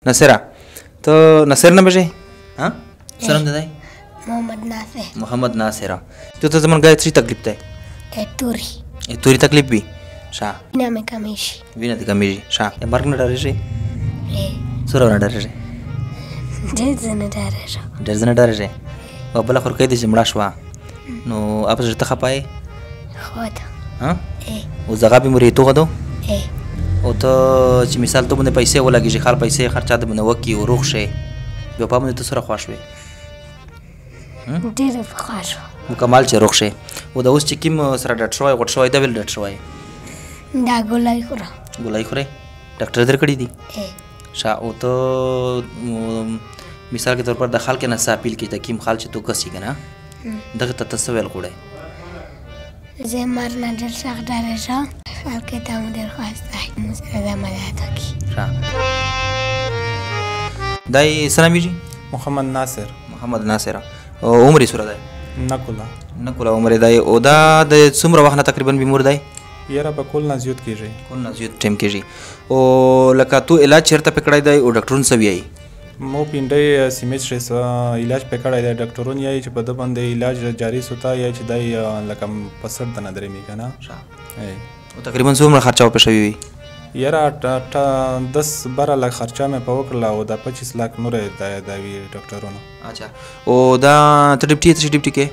نصیره ته نصیر نه بشه ها سلام دای محمد ناصر تو ته زمون غاړه څه تکلیف ده توري تکلیف وي شا وینه دې کمیږي شا مرګ نه ډارې شي سره نه ډارې شي ډېر زنه ډارې شي او بل خور کې دې چې مړه شوه نو اپ ته خپای ها او زغا به مری توغه دو او ته چې مثال ته باندې پیسې ولګي خال پیسې خرچه ده باندې وکی او روغ شي بیا په باندې ته سره خوښ وي ډېر خوښ مکمل چې روغ شي او دا اوس چې کیم سره ډاکټر شوی غټ شوی دا ویل ډاکټر شوی دا ګولای خورا ګولای خوري ډاکټر در کړی دی شا او ته مثال کے طور پر د خال کې نه ساپیل کې د کیم خال چې تو کسي کنه دغه ته تسویل غوړي زه مرنا ډېر سخت ډارې شم خال کې ته مو ډېر خواسته مو سره د مدد وکړي دای سلامي جی محمد ناصر عمر سره دی نکولا عمر دی او دا د څومره وخت تقریبا بیمور دی یاره په کول نه زیات کیږي ټیم کیږي او لکه تو علاج چیرته پکړای دی او ډاکټرون سوي مو پینډي سیمیټریس علاج پکړای دی ډاکټرون یې چې په د باندې علاج جاری سوتا یا چې دای لکه پسړ د نظر می کنه او تقریبا څومره خرچه په شوی وي یاره 10-12 لک خرچه مې په وکړه او دا 25 لک نور دا وی ډاکټرونو اچھا او دا ټریپټي کې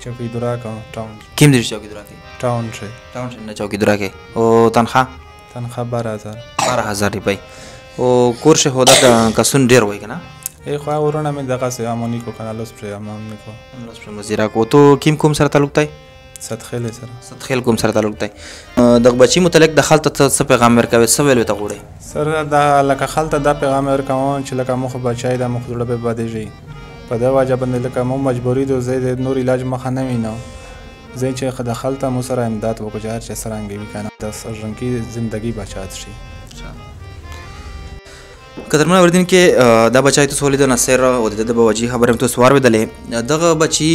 چوکی دورا کا ټاون کیم دې چوکی دورا کې ټاون نه چوکی دورا کې او تنخواه 12000 روپۍ او کورس هودا کسون ډیر وای کنه ای خو ورونه مې دغه سه امونی کو کنه لوس پر امونی کو مزیرا کو تو کیم کوم سره تعلق دی ستخیل کوم سره تعلق دی د بچی متعلق د خالت څه پیغام ورکوي څه ویل ته غوړي سر دا لکه خالت دا پیغام ورکوم چې لکه مخ بچای دا مخ جوړه به بادېږي په دا واجب باندې لکه مو مجبوری دو زید نور علاج مخ نه وینم زه چې خدای خالت مو سره امداد وکړ چې سرانګي وکنه د سرنګي ژوندۍ بچات شي قدرمن اوردین کې دا بچای ته سولید نصر او د بوجي خبره هم ته سوار ودلې دغه بچی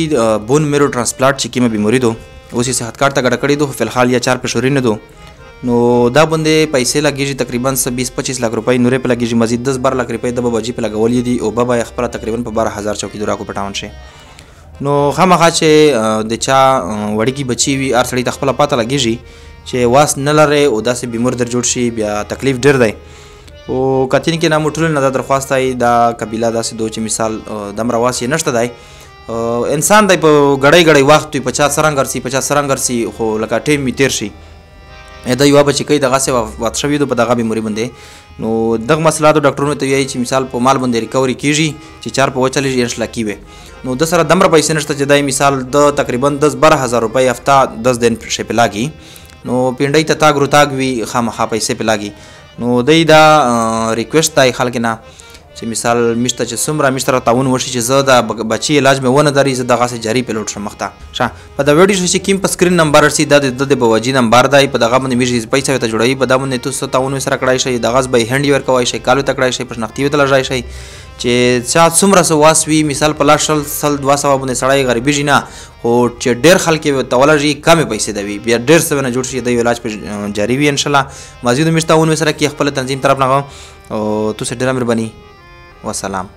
بون میرو ترانسپلانټ چې کیمه بیماری دو اوسې صحت کارت ته غړ کړی دو فلحال یا 4 پښوري نه دو نو دا باندې پیسې لګیږي تقریبا 20-25 لک روپۍ نورې په لګیږي مزید 10-12 لک روپۍ د بوجي په لګولې دي او بابا خپل تقریبا په 12000 چوکي دورا کو پټاون شي نو خامخا چې د چا وړکی بچی وي ار سړی خپل پاته لګیږي چې واس نه لره او داسې بیمار در جوړ شي بیا تکلیف ډیر دی او کتین کې نامو ټول نه درخواست دی دا قبیله داسې دو چې مثال دم رواس یې نشته دی انسان دی په غړی وخت 50 سرنګرسي خو لکه ټیم می تیر شي دا یو بچی کوي دغه څه وات شوی دو په دغه بیماری باندې نو دغه مسله د ډاکټرونو ته وایي چې مثال په مال باندې ریکوري کیږي چې 4 په وچلې انشلا کیوي نو د سره دمر پیسې نشته چې دای مثال د تقریبا 10-12000 روپۍ هفته 10 دن شي په لاګي نو پینډای ته تاګ وی خامخا پیسې په لاګي نو دای دا ریکوست دی خلک نه چې مثال مشته چې سمره مشته تعاون وشي چې زه د بچي علاج مې ونه دري زه دغه سه جاری پلوټ شم مخته شه په دا ویډیو چې کیم په سکرین نمبر سي د بوجي نمبر دی په دغه باندې میږي پیسې ته جوړي په دا باندې تاسو تعاون سره کړای شي دغه به هند ور کوي شي کالو تکړای شي پښنختي وته لږای شي چې چا څومره سو واسوي مثال په لاشل سل 200 باندې سړی غریبي جنا او چې ډېر خلک تولجی کم پیسې دوي بیا ډېر څه نه جوړ شي د علاج په جاری وي ان شاء الله مزید مشتاون سره کې خپل تنظیم طرف نه او تو سره ډېر مهرباني والسلام.